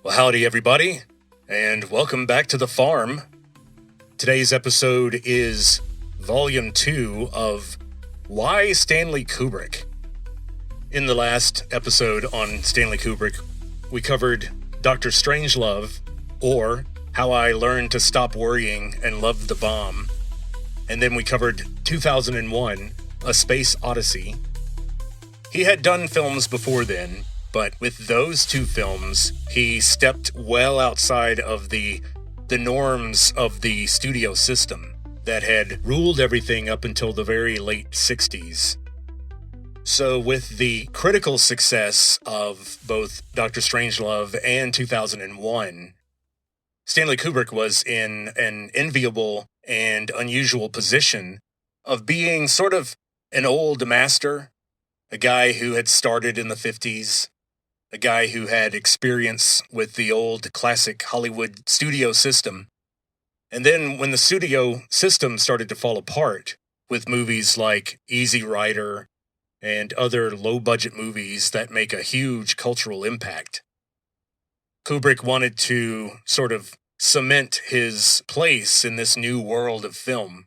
Well, howdy, everybody, and welcome back to the farm. Today's episode is Volume 2 of Why Stanley Kubrick. In the last episode on Stanley Kubrick, we covered Dr. Strangelove, or How I Learned to Stop Worrying and Loved the Bomb. And then we covered 2001, A Space Odyssey. He had done films before then, but with those two films, he stepped well outside of the norms of the studio system that had ruled everything up until the very late 60s. So with the critical success of both Dr. Strangelove and 2001, Stanley Kubrick was in an enviable and unusual position of being sort of an old master, a guy who had started in the 50s, a guy who had experience with the old classic Hollywood studio system. And then when the studio system started to fall apart with movies like Easy Rider and other low-budget movies that make a huge cultural impact, Kubrick wanted to sort of cement his place in this new world of film.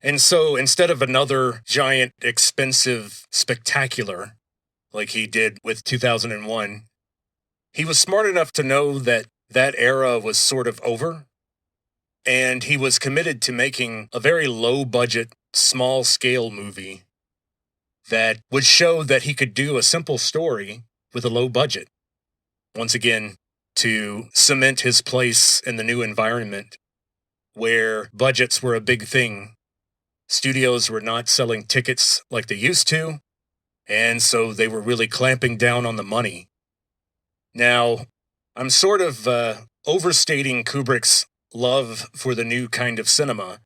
And so instead of another giant, expensive spectacular, like he did with 2001, he was smart enough to know that that era was sort of over, and he was committed to making a very low-budget, small-scale movie that would show that he could do a simple story with a low budget. Once again, to cement his place in the new environment where budgets were a big thing. Studios were not selling tickets like they used to, and so they were really clamping down on the money. Now, I'm sort of overstating Kubrick's love for the new kind of cinema,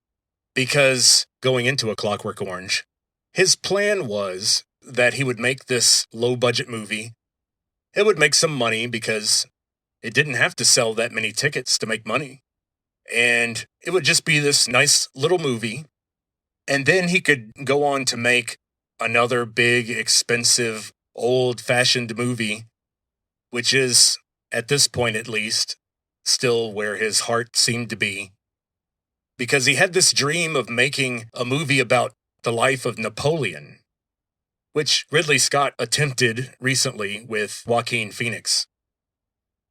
because going into A Clockwork Orange, his plan was that he would make this low-budget movie. It would make some money because it didn't have to sell that many tickets to make money. And it would just be this nice little movie, and then he could go on to make another big, expensive, old-fashioned movie, which is, at this point at least, still where his heart seemed to be. Because he had this dream of making a movie about the life of Napoleon, which Ridley Scott attempted recently with Joaquin Phoenix.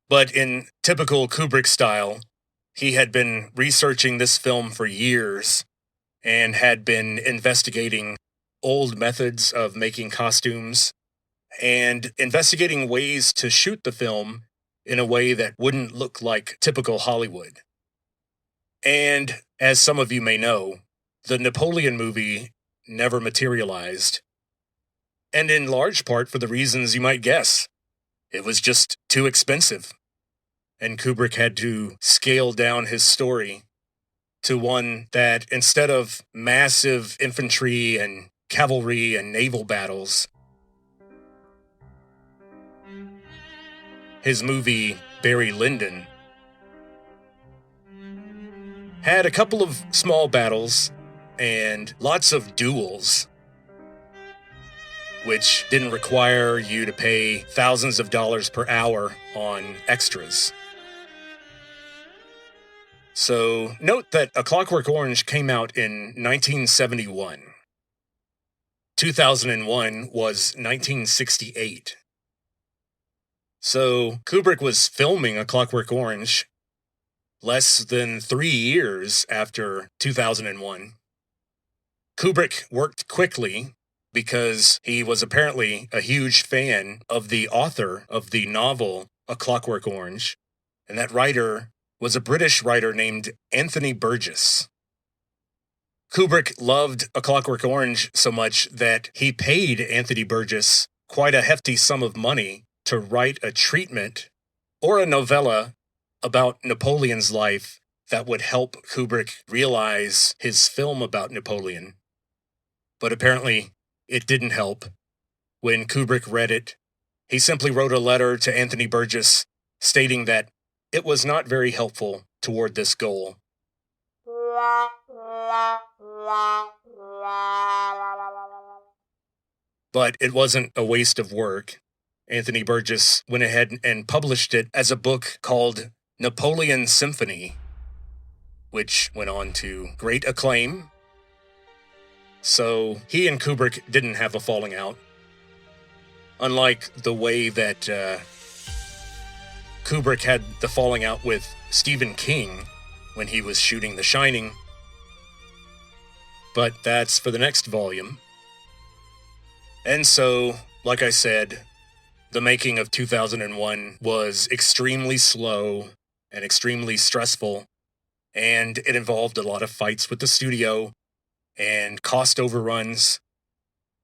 But in typical Kubrick style, he had been researching this film for years and had been investigating old methods of making costumes, and investigating ways to shoot the film in a way that wouldn't look like typical Hollywood. And, as some of you may know, the Napoleon movie never materialized. And in large part for the reasons you might guess. It was just too expensive. And Kubrick had to scale down his story to one that, instead of massive infantry and cavalry and naval battles, his movie Barry Lyndon had a couple of small battles and lots of duels, which didn't require you to pay thousands of dollars per hour on extras. So note that A Clockwork Orange came out in 1971. 2001 was 1968. So Kubrick was filming A Clockwork Orange less than 3 years after 2001. Kubrick worked quickly because he was apparently a huge fan of the author of the novel A Clockwork Orange, and that writer was a British writer named Anthony Burgess. Kubrick loved A Clockwork Orange so much that he paid Anthony Burgess quite a hefty sum of money to write a treatment or a novella about Napoleon's life that would help Kubrick realize his film about Napoleon. But apparently, it didn't help. When Kubrick read it, he simply wrote a letter to Anthony Burgess stating that it was not very helpful toward this goal. But it wasn't a waste of work. Anthony Burgess went ahead and published it as a book called Napoleon Symphony, which went on to great acclaim. So he and Kubrick didn't have a falling out. Unlike the way that Kubrick had the falling out with Stephen King when he was shooting The Shining. But that's for the next volume. And so, like I said, the making of 2001 was extremely slow and extremely stressful, and it involved a lot of fights with the studio and cost overruns.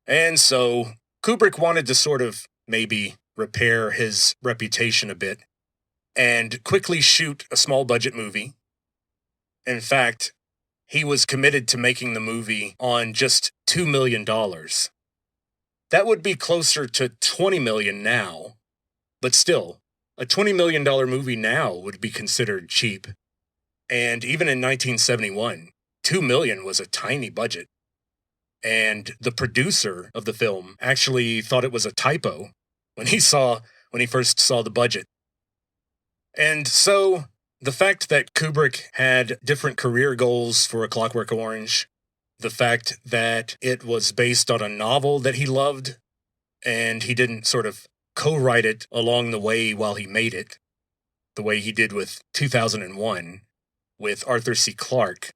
And so Kubrick wanted to sort of maybe repair his reputation a bit and quickly shoot a small budget movie. In fact, he was committed to making the movie on just $2 million. That would be closer to $20 million now, but still, a $20 million movie now would be considered cheap. And even in 1971, $2 million was a tiny budget. And the producer of the film actually thought it was a typo when he first saw the budget. And so, the fact that Kubrick had different career goals for A Clockwork Orange, the fact that it was based on a novel that he loved, and he didn't sort of co-write it along the way while he made it, the way he did with 2001, with Arthur C. Clarke.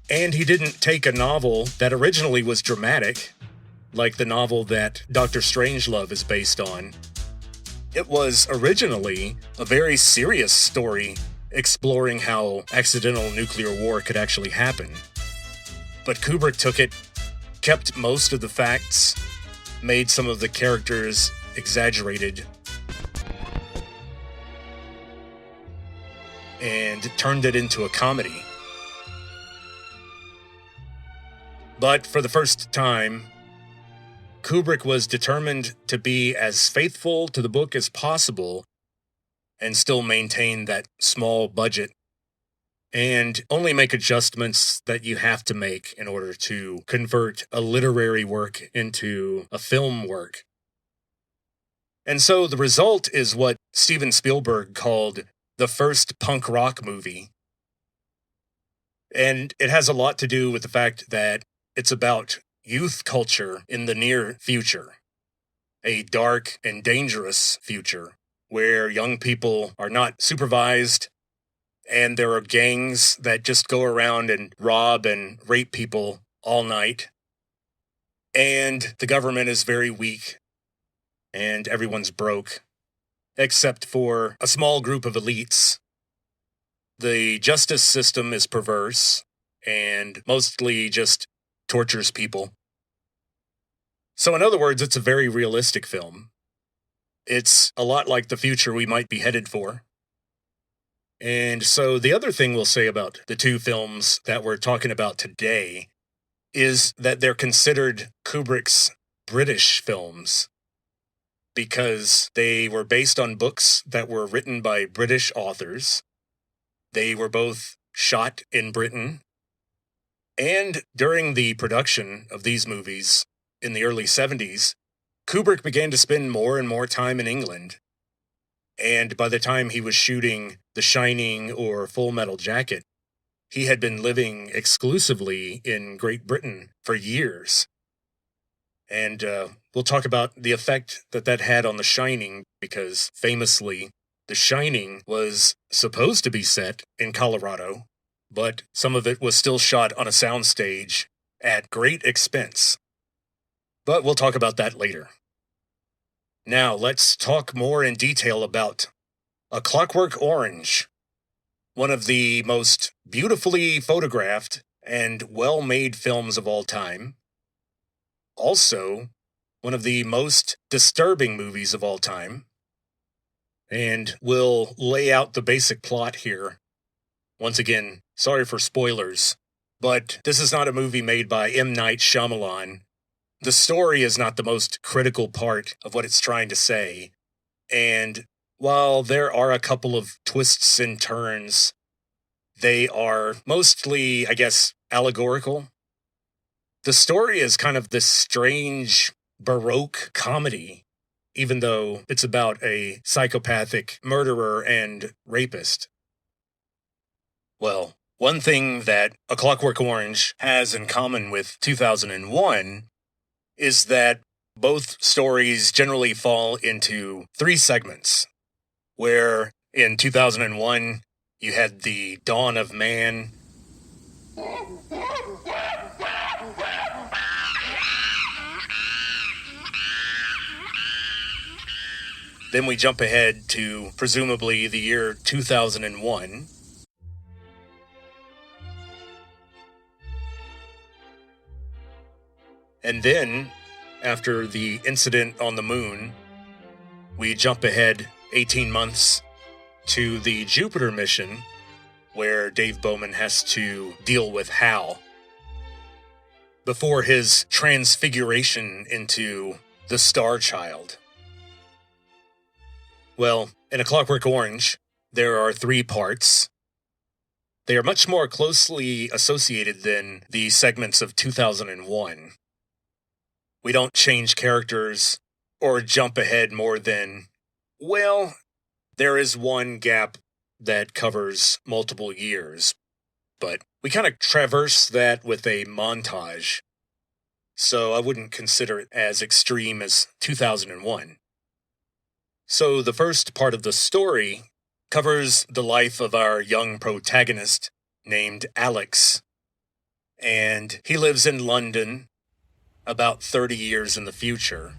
And he didn't take a novel that originally was dramatic, like the novel that Dr. Strangelove is based on. It was originally a very serious story exploring how accidental nuclear war could actually happen. But Kubrick took it, kept most of the facts, made some of the characters exaggerated, and turned it into a comedy. But for the first time, Kubrick was determined to be as faithful to the book as possible and still maintain that small budget and only make adjustments that you have to make in order to convert a literary work into a film work. And so the result is what Steven Spielberg called the first punk rock movie. And it has a lot to do with the fact that it's about youth culture in the near future, a dark and dangerous future where young people are not supervised and there are gangs that just go around and rob and rape people all night. And the government is very weak and everyone's broke, except for a small group of elites. The justice system is perverse and mostly just tortures people. So in other words, it's a very realistic film. It's a lot like the future we might be headed for. And so the other thing we'll say about the two films that we're talking about today is that they're considered Kubrick's British films because they were based on books that were written by British authors. They were both shot in Britain. And during the production of these movies in the early 70s, Kubrick began to spend more and more time in England. And by the time he was shooting The Shining or Full Metal Jacket, he had been living exclusively in Great Britain for years. And we'll talk about the effect that had on The Shining, because famously, The Shining was supposed to be set in Colorado, but some of it was still shot on a soundstage at great expense. But we'll talk about that later. Now, let's talk more in detail about A Clockwork Orange, one of the most beautifully photographed and well-made films of all time. Also, one of the most disturbing movies of all time. And we'll lay out the basic plot here. Once again, sorry for spoilers, but this is not a movie made by M. Night Shyamalan. The story is not the most critical part of what it's trying to say, and while there are a couple of twists and turns, they are mostly, I guess, allegorical. The story is kind of this strange Baroque comedy, even though it's about a psychopathic murderer and rapist. Well, one thing that A Clockwork Orange has in common with 2001 is that both stories generally fall into three segments, where in 2001 you had the dawn of man. Then we jump ahead to presumably the year 2001. And then, after the incident on the moon, we jump ahead 18 months to the Jupiter mission, where Dave Bowman has to deal with Hal before his transfiguration into the Star Child. Well, in A Clockwork Orange, there are three parts. They are much more closely associated than the segments of 2001. We don't change characters or jump ahead more than, well, there is one gap that covers multiple years, but we kind of traverse that with a montage, so I wouldn't consider it as extreme as 2001. So the first part of the story covers the life of our young protagonist named Alex, and he lives in London about 30 years in the future.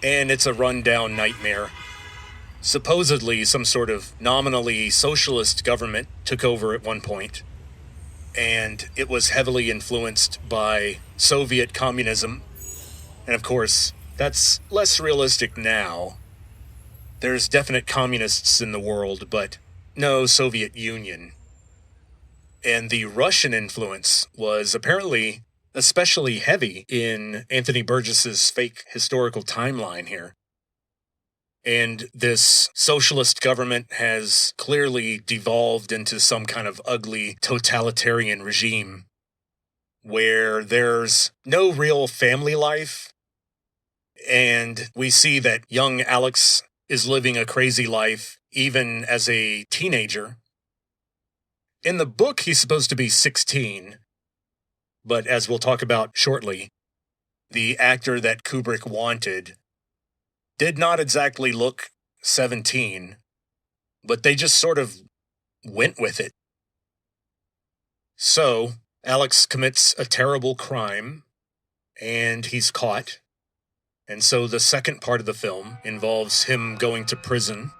And it's a rundown nightmare. Supposedly, some sort of nominally socialist government took over at one point, and it was heavily influenced by Soviet communism. And of course, that's less realistic now. There's definite communists in the world, but no Soviet Union. And the Russian influence was apparently especially heavy in Anthony Burgess's fake historical timeline here. And this socialist government has clearly devolved into some kind of ugly totalitarian regime where there's no real family life. And we see that young Alex is living a crazy life even as a teenager. In the book, he's supposed to be 16, but as we'll talk about shortly, the actor that Kubrick wanted did not exactly look 17, but they just sort of went with it. So, Alex commits a terrible crime, and he's caught. And so the second part of the film involves him going to prison.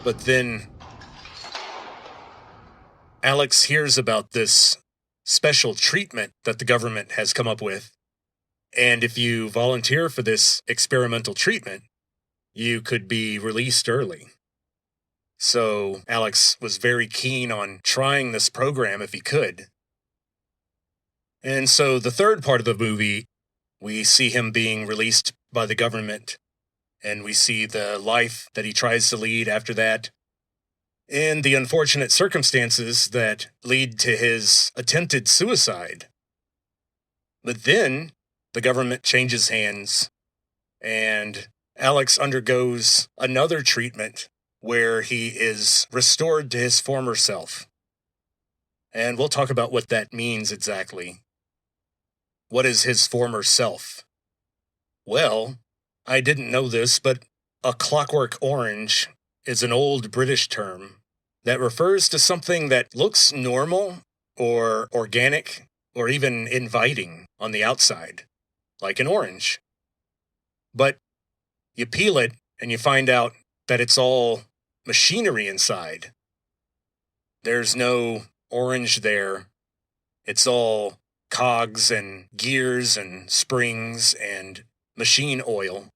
But then Alex hears about this special treatment that the government has come up with. And if you volunteer for this experimental treatment, you could be released early. So Alex was very keen on trying this program if he could. And so the third part of the movie, we see him being released by the government, and we see the life that he tries to lead after that, and the unfortunate circumstances that lead to his attempted suicide. But then the government changes hands, and Alex undergoes another treatment where he is restored to his former self. And we'll talk about what that means exactly. What is his former self? Well, I didn't know this, but a clockwork orange is an old British term that refers to something that looks normal or organic or even inviting on the outside, like an orange. But you peel it and you find out that it's all machinery inside. There's no orange there. It's all cogs and gears and springs and machine oil.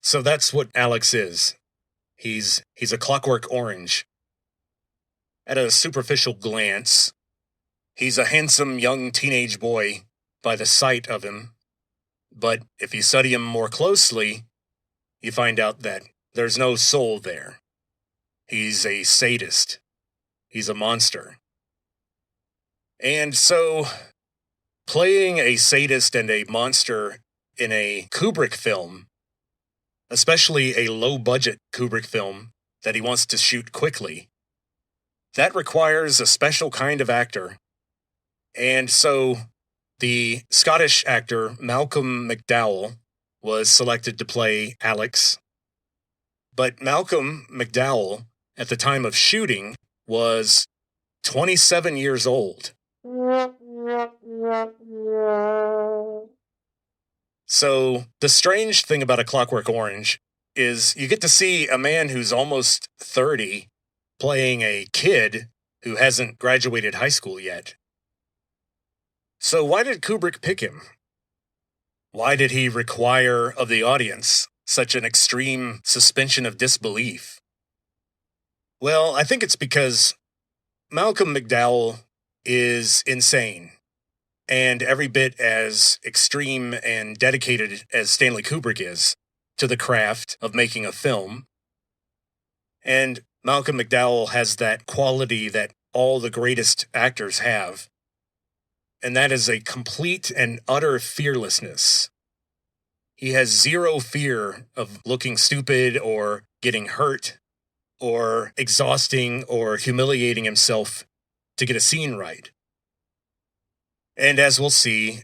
So that's what Alex is. He's a clockwork orange. At a superficial glance, he's a handsome young teenage boy by the sight of him. But if you study him more closely, you find out that there's no soul there. He's a sadist. He's a monster. And so, playing a sadist and a monster in a Kubrick film, especially a low-budget Kubrick film that he wants to shoot quickly, that requires a special kind of actor. And so, the Scottish actor Malcolm McDowell was selected to play Alex. But Malcolm McDowell, at the time of shooting, was 27 years old. So, the strange thing about A Clockwork Orange is you get to see a man who's almost 30 playing a kid who hasn't graduated high school yet. So why did Kubrick pick him? Why did he require of the audience such an extreme suspension of disbelief? Well, I think it's because Malcolm McDowell is insane, and every bit as extreme and dedicated as Stanley Kubrick is to the craft of making a film. And Malcolm McDowell has that quality that all the greatest actors have, and that is a complete and utter fearlessness. He has zero fear of looking stupid or getting hurt or exhausting or humiliating himself to get a scene right. And as we'll see,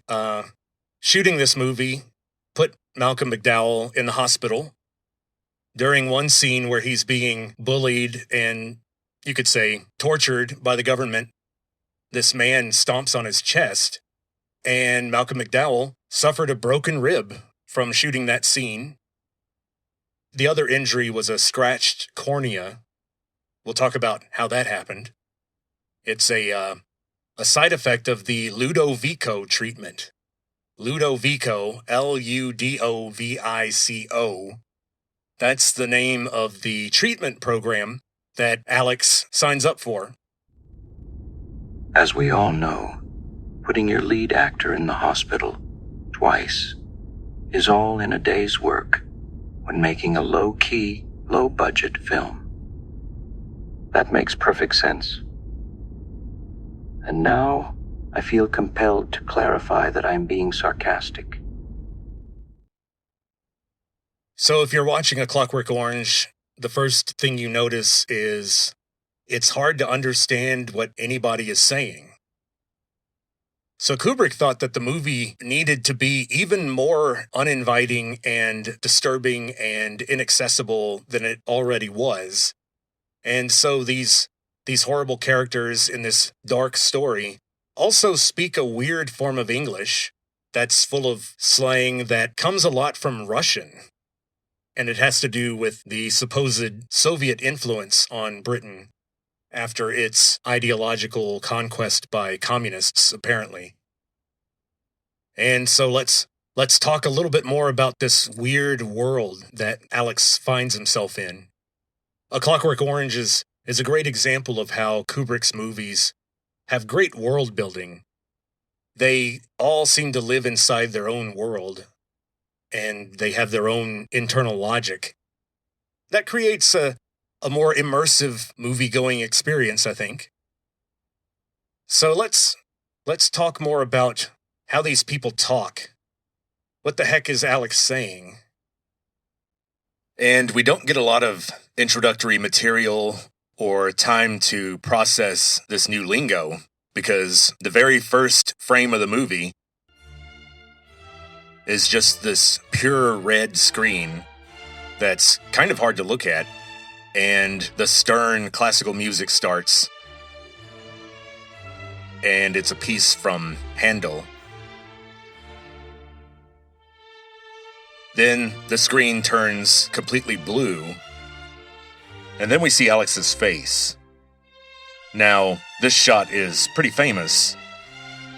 shooting this movie put Malcolm McDowell in the hospital during one scene where he's being bullied and, you could say, tortured by the government. This man stomps on his chest, and Malcolm McDowell suffered a broken rib from shooting that scene. The other injury was a scratched cornea. We'll talk about how that happened. It's a side effect of the Ludovico treatment. Ludovico, Ludovico. That's the name of the treatment program that Alex signs up for. As we all know, putting your lead actor in the hospital twice is all in a day's work when making a low-key, low-budget film. That makes perfect sense. And now I feel compelled to clarify that I'm being sarcastic. So if you're watching A Clockwork Orange, the first thing you notice is it's hard to understand what anybody is saying. So Kubrick thought that the movie needed to be even more uninviting and disturbing and inaccessible than it already was. And so these horrible characters in this dark story also speak a weird form of English that's full of slang that comes a lot from Russian. And it has to do with the supposed Soviet influence on Britain after its ideological conquest by communists, apparently. And so let's talk a little bit more about this weird world that Alex finds himself in. A Clockwork Orange is a great example of how Kubrick's movies have great world building. They all seem to live inside their own world, and they have their own internal logic. That creates a more immersive movie-going experience, I think. So let's talk more about how these people talk. What the heck is Alex saying? And we don't get a lot of introductory material or time to process this new lingo, because the very first frame of the movie is just this pure red screen that's kind of hard to look at, and the stern classical music starts, and it's a piece from Handel. Then the screen turns completely blue, and then we see Alex's face. Now, this shot is pretty famous.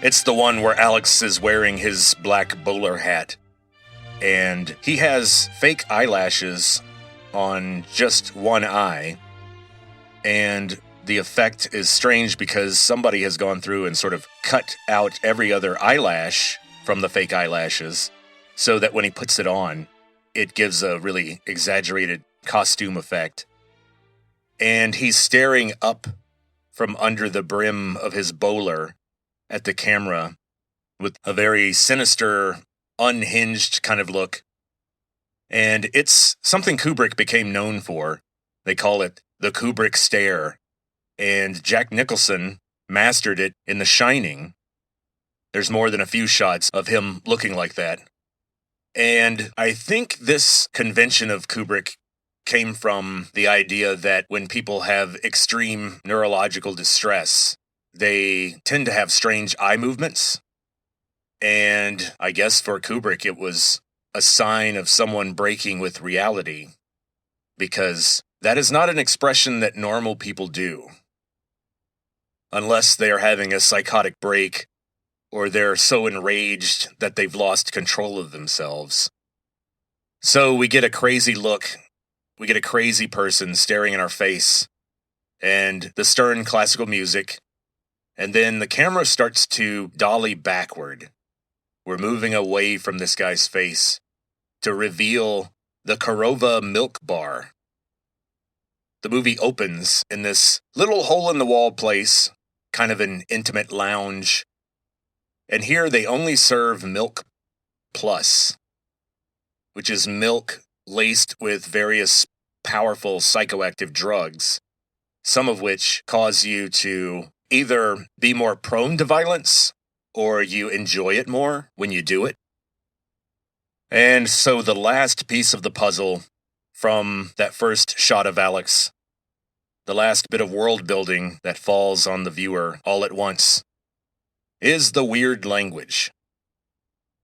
It's the one where Alex is wearing his black bowler hat, and he has fake eyelashes on just one eye, and the effect is strange because somebody has gone through and sort of cut out every other eyelash from the fake eyelashes, so that when he puts it on, it gives a really exaggerated costume effect. And he's staring up from under the brim of his bowler, at the camera with a very sinister, unhinged kind of look. And it's something Kubrick became known for. They call it the Kubrick stare. And Jack Nicholson mastered it in The Shining. There's more than a few shots of him looking like that. And I think this convention of Kubrick came from the idea that when people have extreme neurological distress, they tend to have strange eye movements. And I guess for Kubrick, it was a sign of someone breaking with reality, because that is not an expression that normal people do. Unless they are having a psychotic break, or they're so enraged that they've lost control of themselves. So we get a crazy look, we get a crazy person staring in our face, and the stern classical music, and then the camera starts to dolly backward. We're moving away from this guy's face to reveal the Korova milk bar. The movie opens in this little hole-in-the-wall place, kind of an intimate lounge. And here they only serve milk plus, which is milk laced with various powerful psychoactive drugs, some of which cause you to either be more prone to violence or you enjoy it more when you do it. And so the last piece of the puzzle from that first shot of Alex, the last bit of world building that falls on the viewer all at once, is the weird language.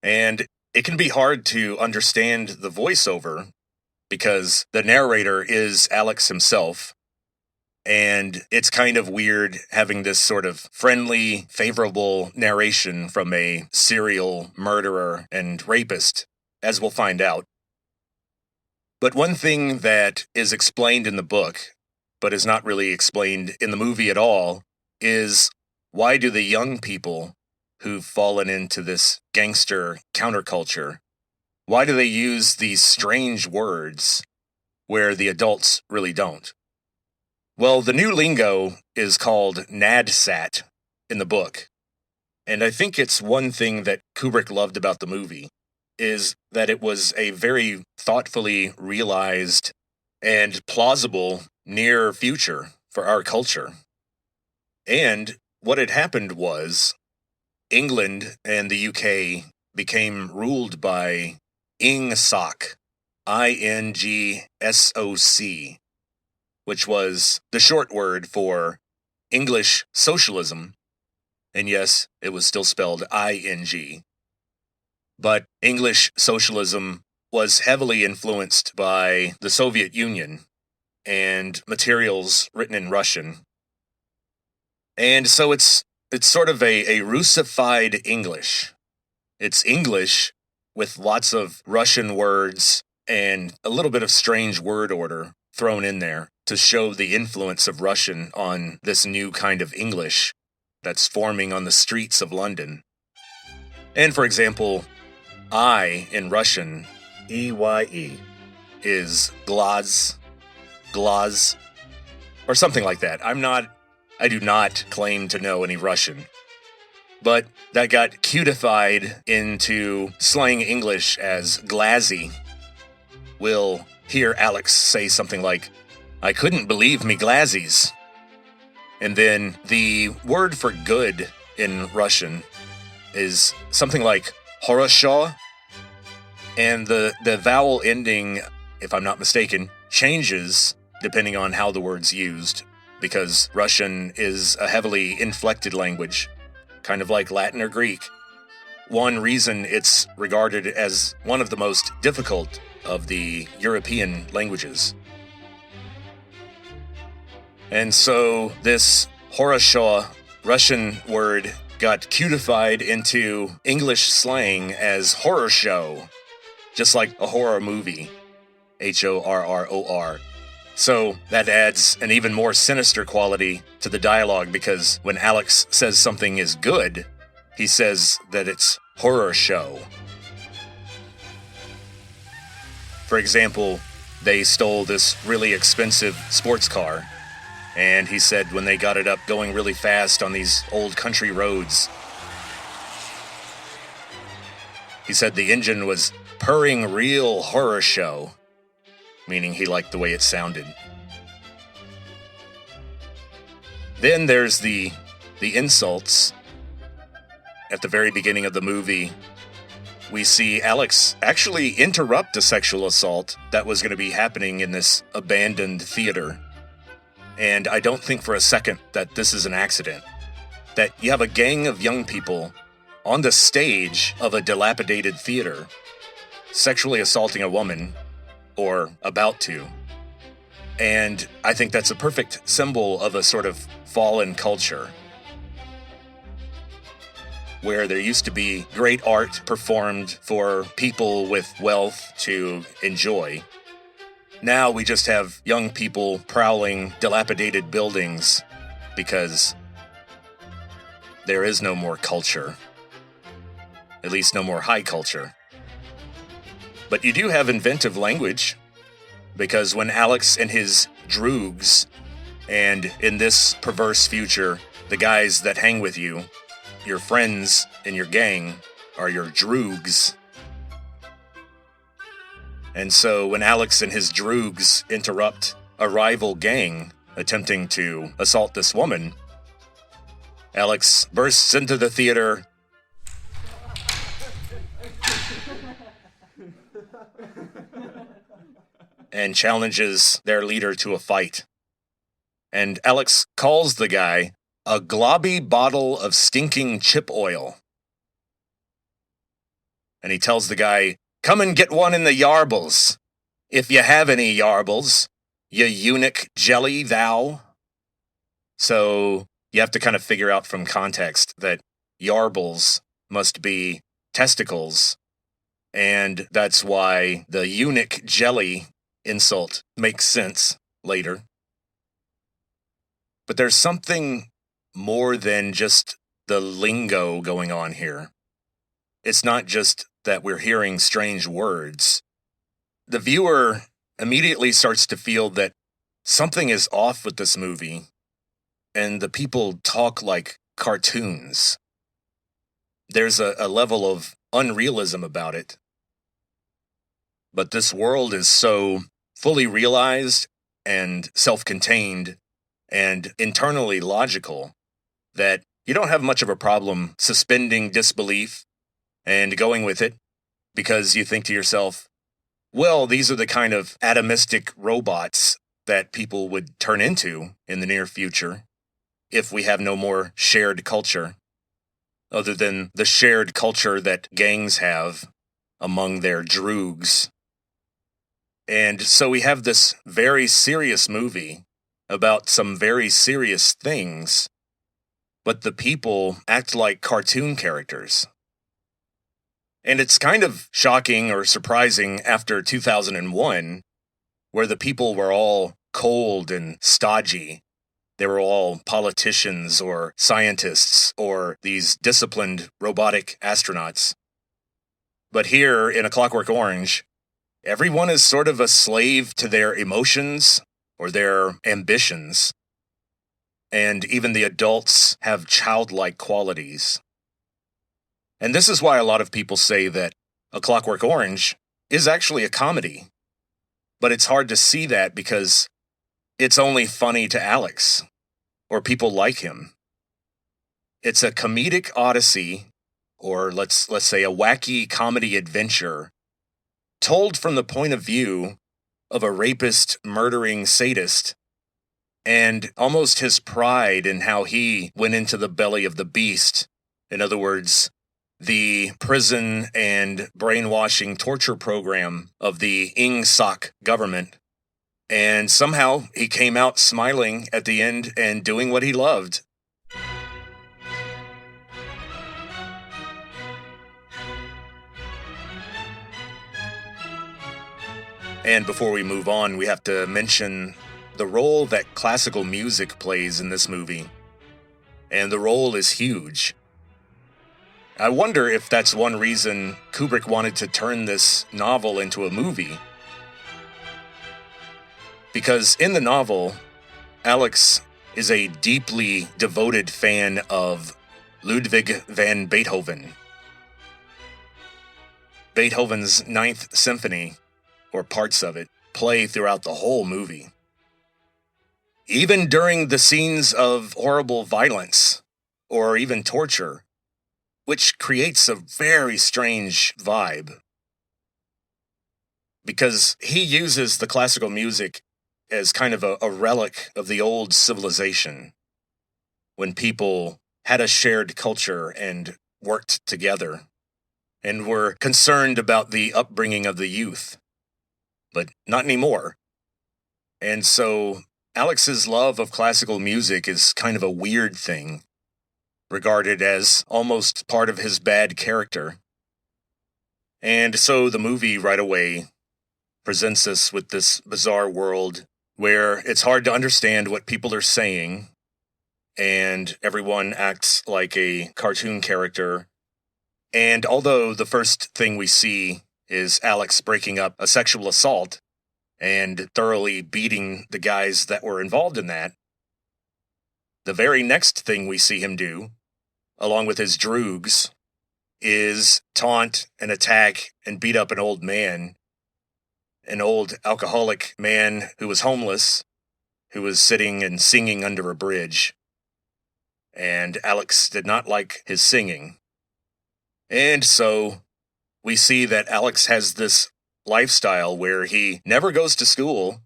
And it can be hard to understand the voiceover because the narrator is Alex himself. And it's kind of weird having this sort of friendly, favorable narration from a serial murderer and rapist, as we'll find out. But one thing that is explained in the book, but is not really explained in the movie at all, is why do the young people who've fallen into this gangster counterculture, why do they use these strange words where the adults really don't? Well, the new lingo is called NADSAT in the book. And I think it's one thing that Kubrick loved about the movie, is that it was a very thoughtfully realized and plausible near future for our culture. And what had happened was England and the UK became ruled by INGSOC, INGSOC, which was the short word for English socialism. And yes, it was still spelled ING. But English socialism was heavily influenced by the Soviet Union and materials written in Russian. And so it's sort of a Russified English. It's English with lots of Russian words and a little bit of strange word order thrown in there to show the influence of Russian on this new kind of English that's forming on the streets of London. And for example, I in Russian, EYE, is glaz, or something like that. I do not claim to know any Russian. But that got cutified into slang English as glazzy. We'll hear Alex say something like, "I couldn't believe me glazzies." And then the word for good in Russian is something like horosho. And the vowel ending, if I'm not mistaken, changes depending on how the word's used, because Russian is a heavily inflected language, kind of like Latin or Greek. One reason it's regarded as one of the most difficult of the European languages. And so this horosho Russian word got cutified into English slang as horror show, just like a horror movie, HORROR. So that adds an even more sinister quality to the dialogue, because when Alex says something is good, he says that it's horror show. For example, they stole this really expensive sports car, and he said when they got it up going really fast on these old country roads, He said the engine was purring real horror show, meaning he liked the way it sounded. Then there's the insults. At the very beginning of the movie, we see Alex actually interrupt a sexual assault that was going to be happening in this abandoned theater. And I don't think for a second that this is an accident. That you have a gang of young people on the stage of a dilapidated theater sexually assaulting a woman, or about to. And I think that's a perfect symbol of a sort of fallen culture, where there used to be great art performed for people with wealth to enjoy. Now we just have young people prowling dilapidated buildings because there is no more culture. At least no more high culture. But you do have inventive language, because when Alex and his droogs, and in this perverse future, the guys that hang with you, your friends in your gang, are your droogs. And so when Alex and his droogs interrupt a rival gang attempting to assault this woman, Alex bursts into the theater and challenges their leader to a fight. And Alex calls the guy a globby bottle of stinking chip oil. And he tells the guy, "Come and get one in the yarbles, if you have any yarbles, you eunuch jelly thou." So you have to kind of figure out from context that yarbles must be testicles, and that's why the eunuch jelly insult makes sense later. But there's something more than just the lingo going on here. It's not just that we're hearing strange words. The viewer immediately starts to feel that something is off with this movie, and the people talk like cartoons. There's a level of unrealism about it. But this world is so fully realized and self-contained and internally logical that you don't have much of a problem suspending disbelief and going with it, because you think to yourself, well, these are the kind of atomistic robots that people would turn into in the near future if we have no more shared culture, other than the shared culture that gangs have among their droogs. And so we have this very serious movie about some very serious things, but the people act like cartoon characters. And it's kind of shocking or surprising after 2001, where the people were all cold and stodgy. They were all politicians or scientists or these disciplined robotic astronauts. But here in A Clockwork Orange, everyone is sort of a slave to their emotions or their ambitions. And even the adults have childlike qualities. And this is why a lot of people say that A Clockwork Orange is actually a comedy. But it's hard to see that because it's only funny to Alex, or people like him. It's a comedic odyssey, or let's say a wacky comedy adventure, told from the point of view of a rapist, murdering sadist, and almost his pride in how he went into the belly of the beast. In other words, the prison and brainwashing torture program of the Ingsoc government. And somehow he came out smiling at the end and doing what he loved. And before we move on, we have to mention the role that classical music plays in this movie. And the role is huge. I wonder if that's one reason Kubrick wanted to turn this novel into a movie. Because in the novel, Alex is a deeply devoted fan of Ludwig van Beethoven. Beethoven's Ninth Symphony, or parts of it, play throughout the whole movie. Even during the scenes of horrible violence, or even torture, which creates a very strange vibe. Because he uses the classical music as kind of a relic of the old civilization, when people had a shared culture and worked together, and were concerned about the upbringing of the youth. But not anymore. And so Alex's love of classical music is kind of a weird thing, regarded as almost part of his bad character. And so the movie right away presents us with this bizarre world where it's hard to understand what people are saying, and everyone acts like a cartoon character. And although the first thing we see is Alex breaking up a sexual assault and thoroughly beating the guys that were involved in that, the very next thing we see him do, along with his droogs, is taunt and attack and beat up an old man, an old alcoholic man who was homeless, who was sitting and singing under a bridge. And Alex did not like his singing. And so we see that Alex has this lifestyle where he never goes to school,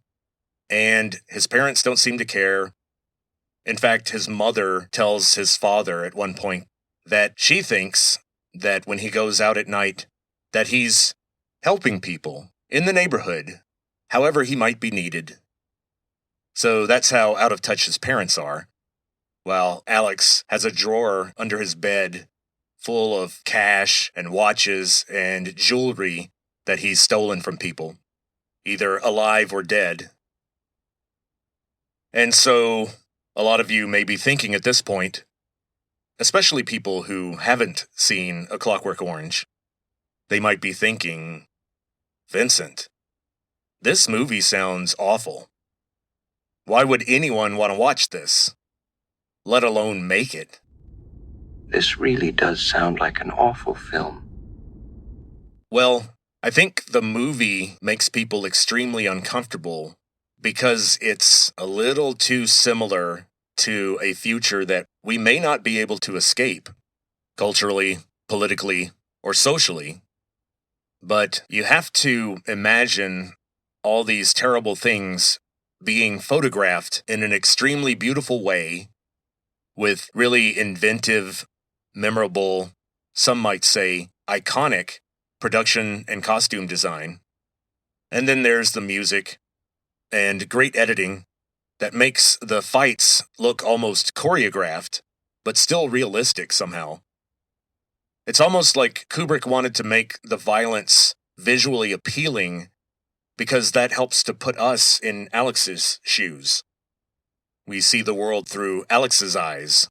and his parents don't seem to care. In fact, his mother tells his father at one point that she thinks that when he goes out at night, that he's helping people in the neighborhood, however he might be needed. So that's how out of touch his parents are, while Alex has a drawer under his bed full of cash and watches and jewelry that he's stolen from people, either alive or dead. And so a lot of you may be thinking at this point, especially people who haven't seen A Clockwork Orange, they might be thinking, Vincent, this movie sounds awful. Why would anyone want to watch this, let alone make it? This really does sound like an awful film. Well, I think the movie makes people extremely uncomfortable because it's a little too similar to a future that we may not be able to escape, culturally, politically, or socially. But you have to imagine all these terrible things being photographed in an extremely beautiful way, with really inventive, memorable, some might say iconic production and costume design. And then there's the music and great editing that makes the fights look almost choreographed, but still realistic somehow. It's almost like Kubrick wanted to make the violence visually appealing because that helps to put us in Alex's shoes. We see the world through Alex's eyes,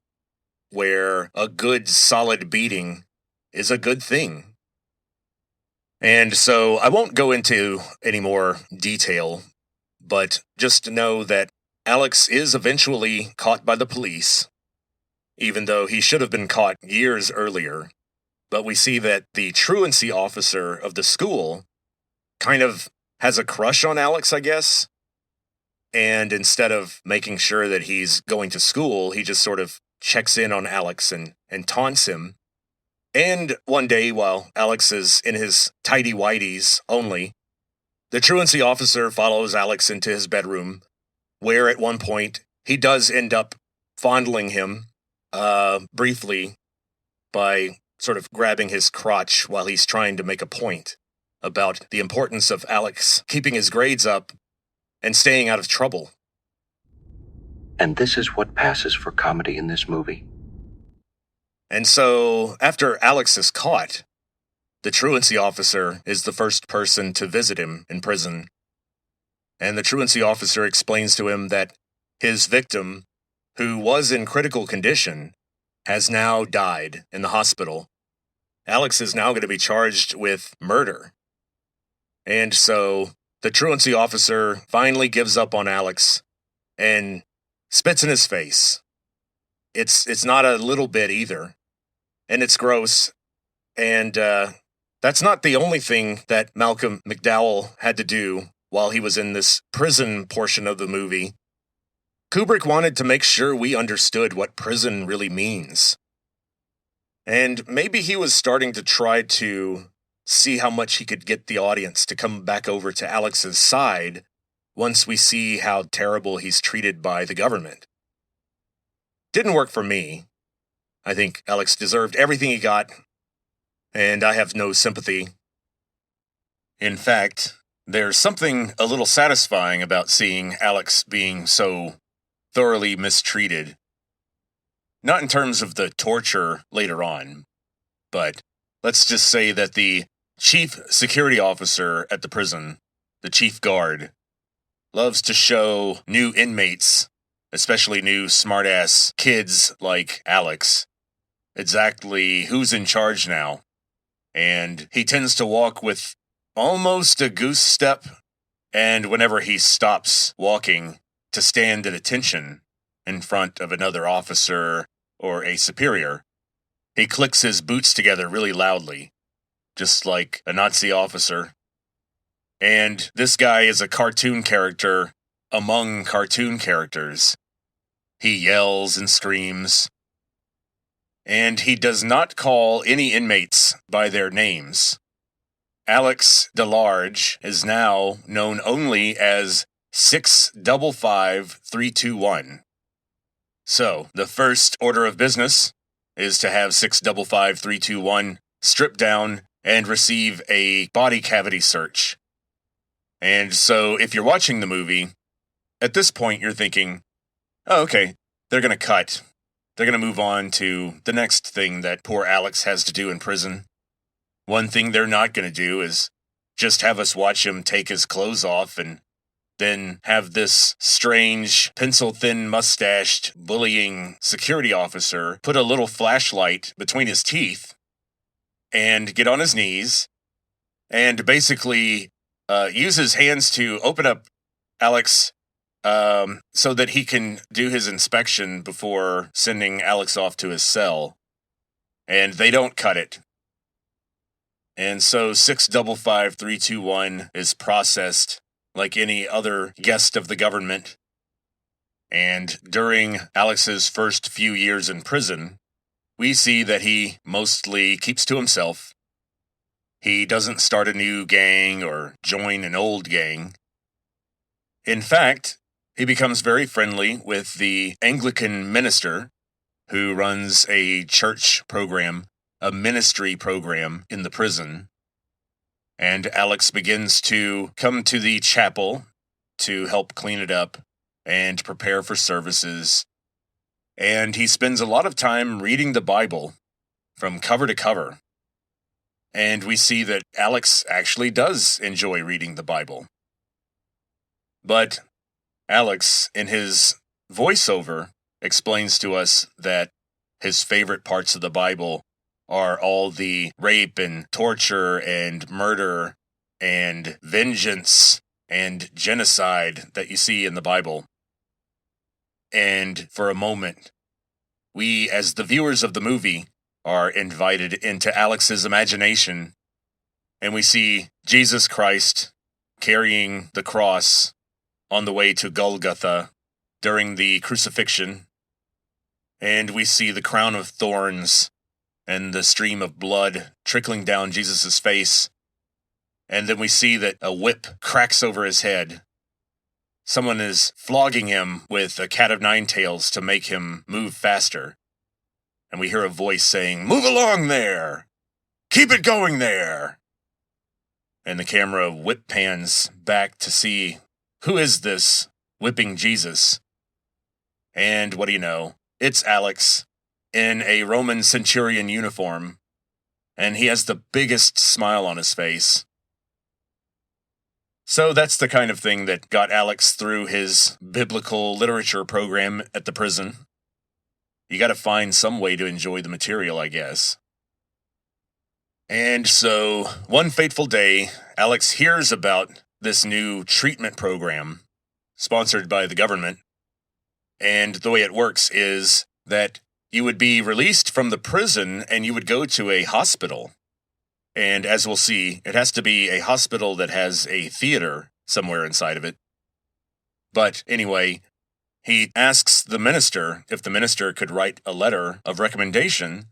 where a good, solid beating is a good thing. And so I won't go into any more detail, but just know that Alex is eventually caught by the police, even though he should have been caught years earlier. But we see that the truancy officer of the school kind of has a crush on Alex, I guess. And instead of making sure that he's going to school, he just sort of checks in on Alex and taunts him. And one day, while Alex is in his tighty-whities only, the truancy officer follows Alex into his bedroom, where at one point he does end up fondling him briefly by sort of grabbing his crotch while he's trying to make a point about the importance of Alex keeping his grades up and staying out of trouble. And this is what passes for comedy in this movie. And so, after Alex is caught, the truancy officer is the first person to visit him in prison. And the truancy officer explains to him that his victim, who was in critical condition, has now died in the hospital. Alex is now going to be charged with murder. And so, the truancy officer finally gives up on Alex and spits in his face. It's not a little bit either. And it's gross. And that's not the only thing that Malcolm McDowell had to do while he was in this prison portion of the movie. Kubrick wanted to make sure we understood what prison really means. And maybe he was starting to try to see how much he could get the audience to come back over to Alex's side once we see how terrible he's treated by the government. Didn't work for me. I think Alex deserved everything he got, and I have no sympathy. In fact, there's something a little satisfying about seeing Alex being so thoroughly mistreated. Not in terms of the torture later on, but let's just say that the chief security officer at the prison, the chief guard, loves to show new inmates, especially new smart-ass kids like Alex, exactly who's in charge now. And he tends to walk with almost a goose step, and whenever he stops walking to stand at attention in front of another officer or a superior, he clicks his boots together really loudly, just like a Nazi officer. And this guy is a cartoon character among cartoon characters. He yells and screams, and he does not call any inmates by their names. Alex DeLarge is now known only as 655321. So, the first order of business is to have 655321 stripped down and receive a body cavity search. And so, if you're watching the movie, at this point you're thinking, oh, okay, they're going to cut. They're going to move on to the next thing that poor Alex has to do in prison. One thing they're not going to do is just have us watch him take his clothes off and then have this strange, pencil-thin, mustached, bullying security officer put a little flashlight between his teeth and get on his knees and basically use his hands to open up Alex so that he can do his inspection before sending Alex off to his cell. And they don't cut it. And so 655321 is processed like any other guest of the government. And during Alex's first few years in prison, we see that he mostly keeps to himself. He doesn't start a new gang or join an old gang. In fact, he becomes very friendly with the Anglican minister who runs a church program, a ministry program in the prison. And Alex begins to come to the chapel to help clean it up and prepare for services. And he spends a lot of time reading the Bible from cover to cover. And we see that Alex actually does enjoy reading the Bible. But Alex, in his voiceover, explains to us that his favorite parts of the Bible are all the rape and torture and murder and vengeance and genocide that you see in the Bible. And for a moment, we, as the viewers of the movie, are invited into Alex's imagination, and we see Jesus Christ carrying the cross on the way to Golgotha during the crucifixion, and we see the crown of thorns and the stream of blood trickling down Jesus' face, and then we see that a whip cracks over his head. Someone is flogging him with a cat of nine tails to make him move faster. And we hear a voice saying, "Move along there! Keep it going there!" And the camera whip pans back to see who is this whipping Jesus. And what do you know? It's Alex in a Roman centurion uniform, and he has the biggest smile on his face. So that's the kind of thing that got Alex through his biblical literature program at the prison. You gotta find some way to enjoy the material, I guess. And so, one fateful day, Alex hears about this new treatment program sponsored by the government. And the way it works is that you would be released from the prison and you would go to a hospital. And as we'll see, it has to be a hospital that has a theater somewhere inside of it. But anyway, he asks the minister if the minister could write a letter of recommendation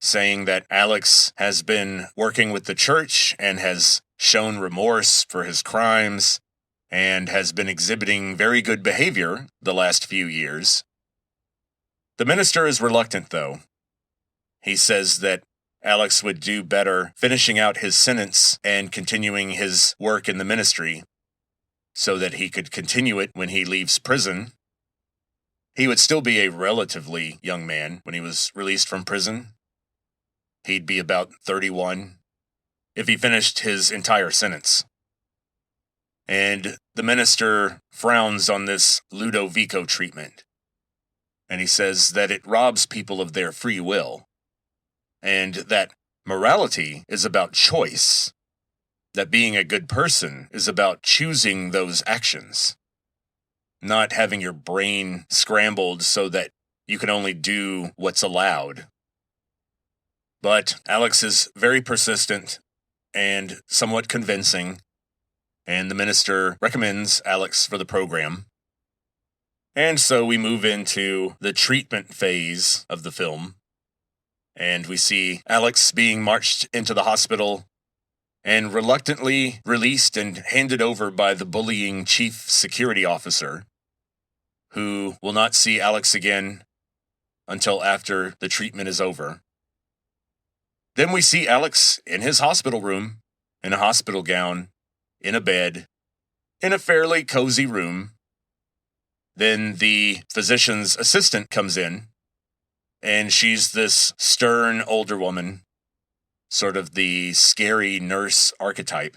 saying that Alex has been working with the church and has shown remorse for his crimes and has been exhibiting very good behavior the last few years. The minister is reluctant, though. He says that Alex would do better finishing out his sentence and continuing his work in the ministry so that he could continue it when he leaves prison. He would still be a relatively young man when he was released from prison. He'd be about 31 if he finished his entire sentence. And the minister frowns on this Ludovico treatment. And he says that it robs people of their free will. And that morality is about choice. That being a good person is about choosing those actions. Not having your brain scrambled so that you can only do what's allowed. But Alex is very persistent and somewhat convincing, and the minister recommends Alex for the program. And so we move into the treatment phase of the film, and we see Alex being marched into the hospital and reluctantly released and handed over by the bullying chief security officer, who will not see Alex again until after the treatment is over. Then we see Alex in his hospital room, in a hospital gown, in a bed, in a fairly cozy room. Then the physician's assistant comes in, and she's this stern older woman, sort of the scary nurse archetype.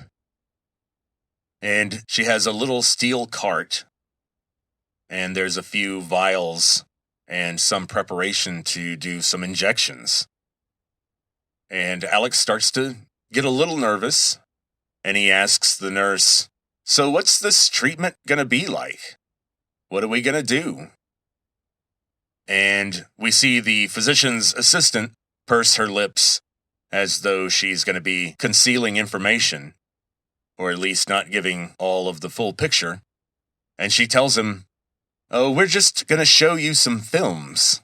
And she has a little steel cart, and there's a few vials and some preparation to do some injections. And Alex starts to get a little nervous, and he asks the nurse, "So what's this treatment gonna be like? What are we gonna do?" And we see the physician's assistant purse her lips as though she's gonna be concealing information, or at least not giving all of the full picture. And she tells him, "Oh, we're just gonna show you some films."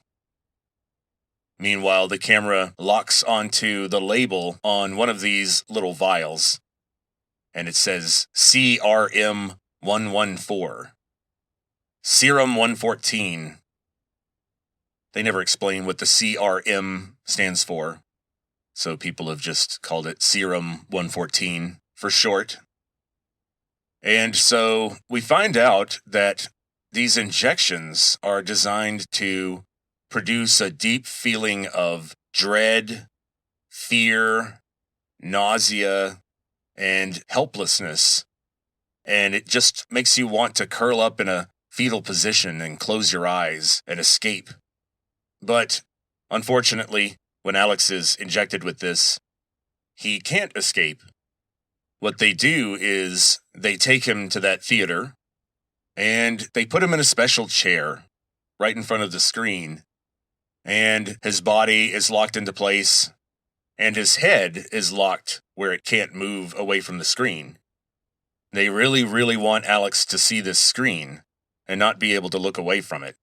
Meanwhile, the camera locks onto the label on one of these little vials, and it says CRM 114. Serum 114. They never explain what the CRM stands for, so people have just called it Serum 114 for short. And so we find out that these injections are designed to produce a deep feeling of dread, fear, nausea, and helplessness. And it just makes you want to curl up in a fetal position and close your eyes and escape. But unfortunately, when Alex is injected with this, he can't escape. What they do is they take him to that theater, and they put him in a special chair right in front of the screen. And his body is locked into place, and his head is locked where it can't move away from the screen. They really, really want Alex to see this screen and not be able to look away from it.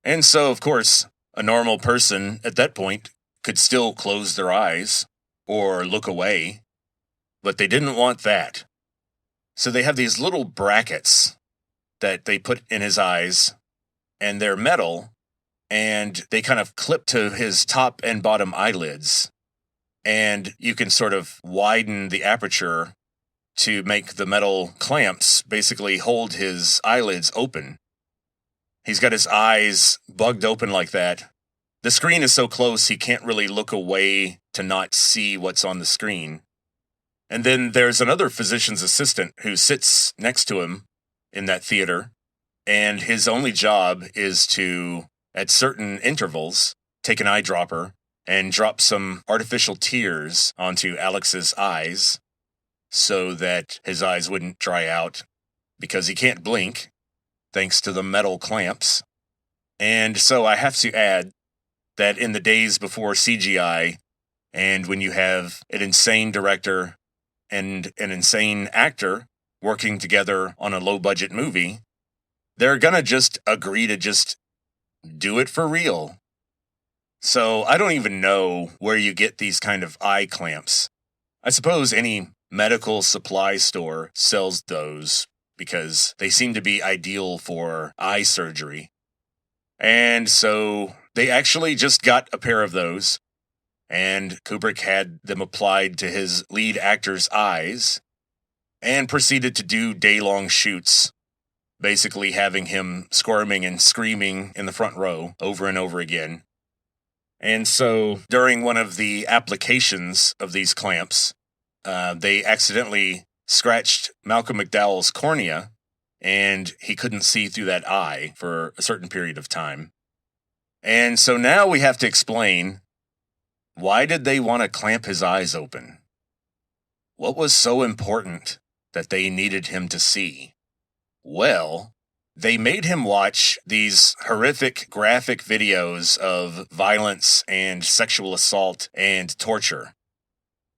And so, of course, a normal person at that point could still close their eyes or look away, but they didn't want that. So they have these little brackets that they put in his eyes, and they're metal, and they kind of clip to his top and bottom eyelids. And you can sort of widen the aperture to make the metal clamps basically hold his eyelids open. He's got his eyes bugged open like that. The screen is so close he can't really look away to not see what's on the screen. And then there's another physician's assistant who sits next to him in that theater, and his only job is to, at certain intervals, take an eyedropper and drop some artificial tears onto Alex's eyes so that his eyes wouldn't dry out because he can't blink thanks to the metal clamps. And so I have to add that in the days before CGI And when you have an insane director and an insane actor working together on a low-budget movie, they're gonna just agree to just do it for real. So I don't even know where you get these kind of eye clamps. I suppose any medical supply store sells those because they seem to be ideal for eye surgery. And so they actually just got a pair of those, and Kubrick had them applied to his lead actor's eyes and proceeded to do day-long shoots, basically having him squirming and screaming in the front row over and over again. And so during one of the applications of these clamps, they accidentally scratched Malcolm McDowell's cornea, and he couldn't see through that eye for a certain period of time. And so now we have to explain, why did they want to clamp his eyes open? What was so important that they needed him to see? Well, they made him watch these horrific graphic videos of violence and sexual assault and torture.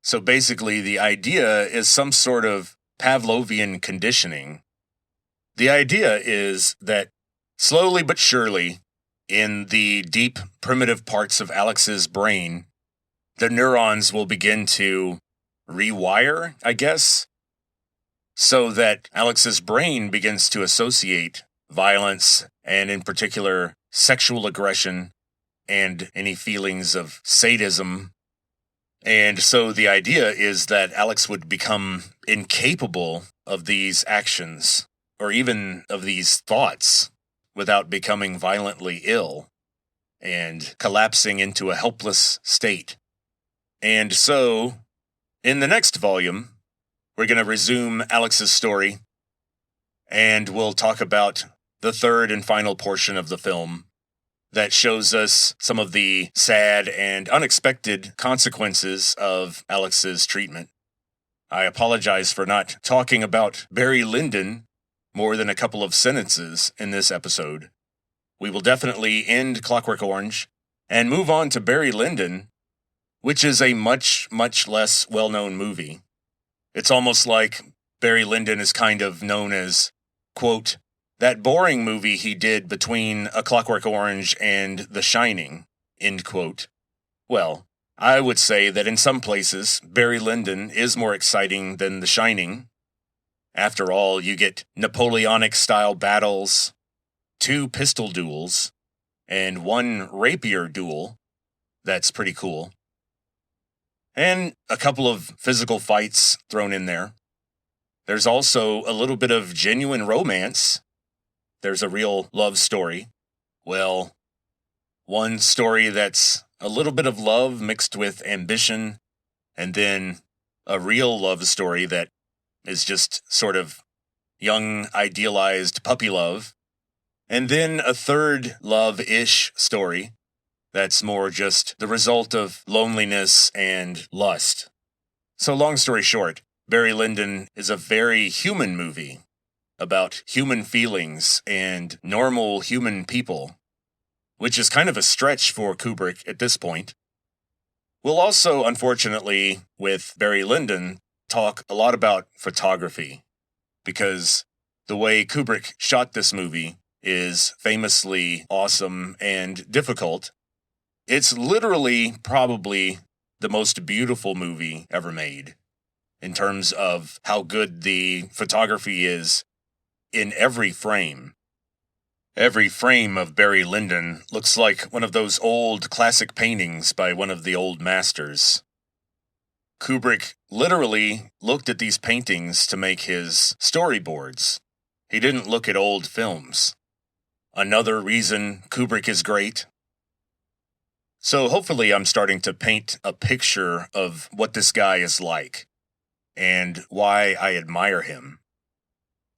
So basically, the idea is some sort of Pavlovian conditioning. The idea is that slowly but surely, in the deep primitive parts of Alex's brain, the neurons will begin to rewire, I guess, so that Alex's brain begins to associate violence and, in particular, sexual aggression and any feelings of sadism. And so the idea is that Alex would become incapable of these actions or even of these thoughts without becoming violently ill and collapsing into a helpless state. And so, in the next volume, we're going to resume Alex's story, and we'll talk about the third and final portion of the film that shows us some of the sad and unexpected consequences of Alex's treatment. I apologize for not talking about Barry Lyndon more than a couple of sentences in this episode. We will definitely end Clockwork Orange and move on to Barry Lyndon, which is a much, much less well-known movie. It's almost like Barry Lyndon is kind of known as, quote, that boring movie he did between A Clockwork Orange and The Shining, end quote. Well, I would say that in some places, Barry Lyndon is more exciting than The Shining. After all, you get Napoleonic-style battles, 2 pistol duels, and 1 rapier duel. That's pretty cool. And a couple of physical fights thrown in there. There's also a little bit of genuine romance. There's a real love story. Well, one story that's a little bit of love mixed with ambition, and then a real love story that is just sort of young, idealized puppy love. And then a third love-ish story that's more just the result of loneliness and lust. So long story short, Barry Lyndon is a very human movie about human feelings and normal human people, which is kind of a stretch for Kubrick at this point. We'll also, unfortunately, with Barry Lyndon, talk a lot about photography, because the way Kubrick shot this movie is famously awesome and difficult. It's literally probably the most beautiful movie ever made, in terms of how good the photography is in every frame. Every frame of Barry Lyndon looks like one of those old classic paintings by one of the old masters. Kubrick literally looked at these paintings to make his storyboards. He didn't look at old films. Another reason Kubrick is great. So hopefully I'm starting to paint a picture of what this guy is like and why I admire him.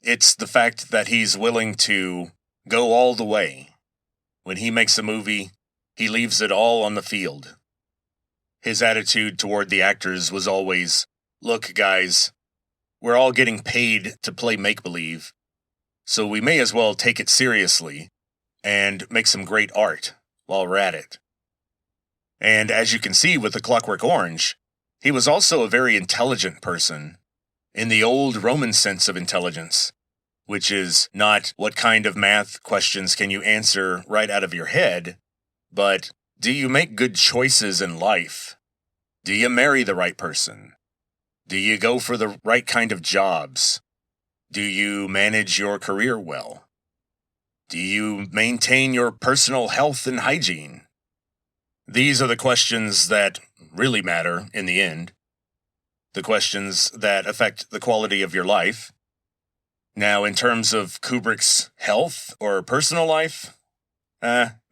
It's the fact that he's willing to go all the way. When he makes a movie, he leaves it all on the field. His attitude toward the actors was always, look, guys, we're all getting paid to play make-believe, so we may as well take it seriously and make some great art while we're at it. And as you can see with The Clockwork Orange, he was also a very intelligent person, in the old Roman sense of intelligence, which is not what kind of math questions can you answer right out of your head, but do you make good choices in life? Do you marry the right person? Do you go for the right kind of jobs? Do you manage your career well? Do you maintain your personal health and hygiene? These are the questions that really matter in the end. The questions that affect the quality of your life. Now, in terms of Kubrick's health or personal life,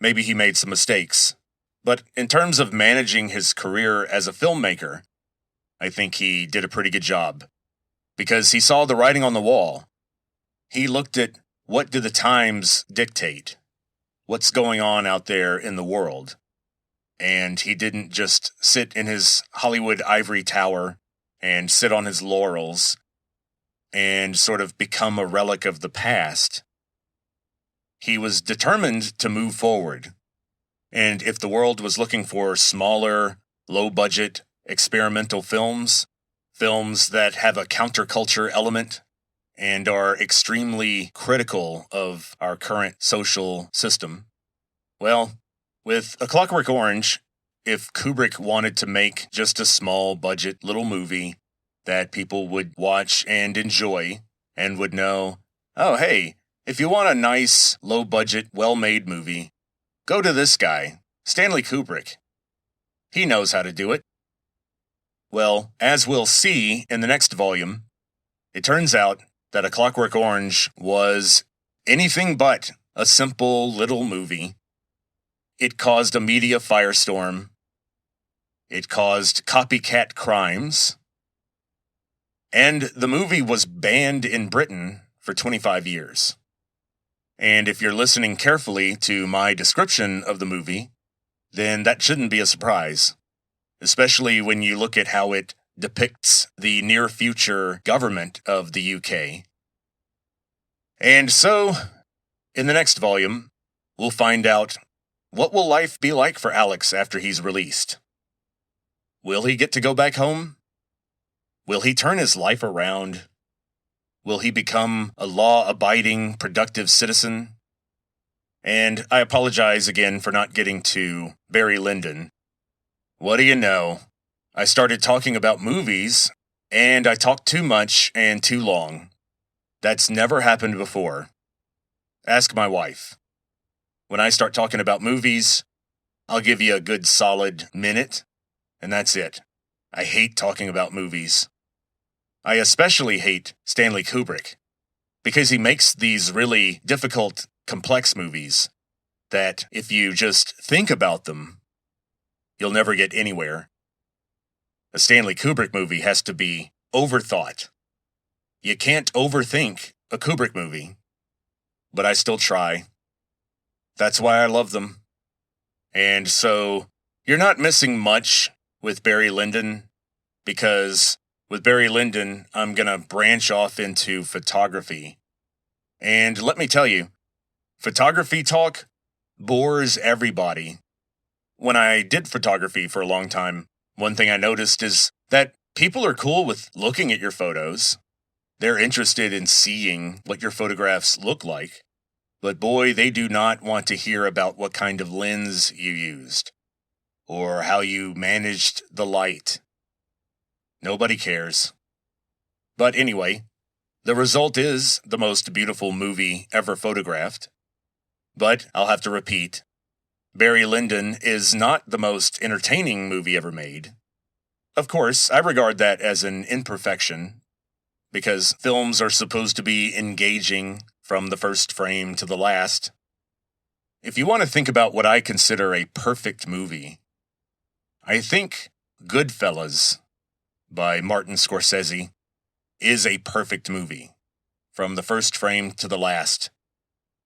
maybe he made some mistakes. But in terms of managing his career as a filmmaker, I think he did a pretty good job. Because he saw the writing on the wall. He looked at what do the times dictate? What's going on out there in the world? And he didn't just sit in his Hollywood ivory tower and sit on his laurels and sort of become a relic of the past. He was determined to move forward. And if the world was looking for smaller, low-budget, experimental films that have a counterculture element and are extremely critical of our current social system, well, with A Clockwork Orange, if Kubrick wanted to make just a small-budget little movie that people would watch and enjoy and would know, oh, hey, if you want a nice, low-budget, well-made movie, go to this guy, Stanley Kubrick. He knows how to do it. Well, as we'll see in the next volume, it turns out that A Clockwork Orange was anything but a simple little movie. It caused a media firestorm. It caused copycat crimes. And the movie was banned in Britain for 25 years. And if you're listening carefully to my description of the movie, then that shouldn't be a surprise, especially when you look at how it depicts the near-future government of the UK. And so, in the next volume, we'll find out what will life be like for Alex after he's released. Will he get to go back home? Will he turn his life around? Will he become a law-abiding, productive citizen? And I apologize again for not getting to Barry Lyndon. What do you know? I started talking about movies, and I talked too much and too long. That's never happened before. Ask my wife. When I start talking about movies, I'll give you a good solid minute, and that's it. I hate talking about movies. I especially hate Stanley Kubrick, because he makes these really difficult, complex movies that if you just think about them, you'll never get anywhere. A Stanley Kubrick movie has to be overthought. You can't overthink a Kubrick movie, but I still try. That's why I love them. And so, you're not missing much with Barry Lyndon, because with Barry Lyndon, I'm going to branch off into photography. And let me tell you, photography talk bores everybody. When I did photography for a long time, one thing I noticed is that people are cool with looking at your photos. They're interested in seeing what your photographs look like. But boy, they do not want to hear about what kind of lens you used, or how you managed the light. Nobody cares. But anyway, the result is the most beautiful movie ever photographed. But I'll have to repeat, Barry Lyndon is not the most entertaining movie ever made. Of course, I regard that as an imperfection, because films are supposed to be engaging from the first frame to the last. If you want to think about what I consider a perfect movie, I think Goodfellas by Martin Scorsese is a perfect movie, from the first frame to the last.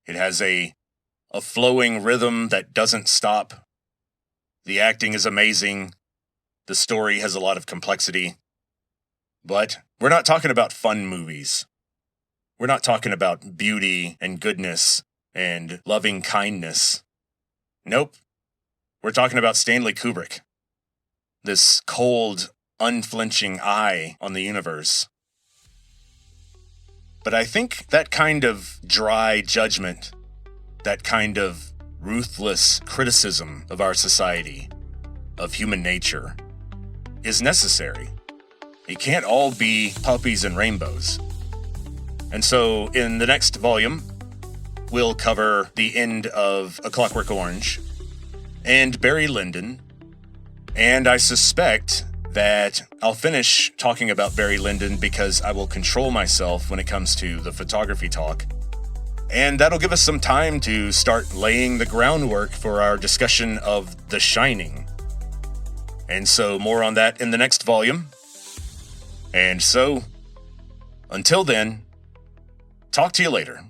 It has a flowing rhythm that doesn't stop. The acting is amazing. The story has a lot of complexity. But we're not talking about fun movies. We're not talking about beauty and goodness and loving kindness. Nope. We're talking about Stanley Kubrick. This cold, unflinching eye on the universe. But I think that kind of dry judgment, that kind of ruthless criticism of our society, of human nature, is necessary. It can't all be puppies and rainbows. And so in the next volume, we'll cover the end of A Clockwork Orange and Barry Lyndon, and I suspect that I'll finish talking about Barry Lyndon because I will control myself when it comes to the photography talk. And that'll give us some time to start laying the groundwork for our discussion of The Shining. And so more on that in the next volume. And so, until then, talk to you later.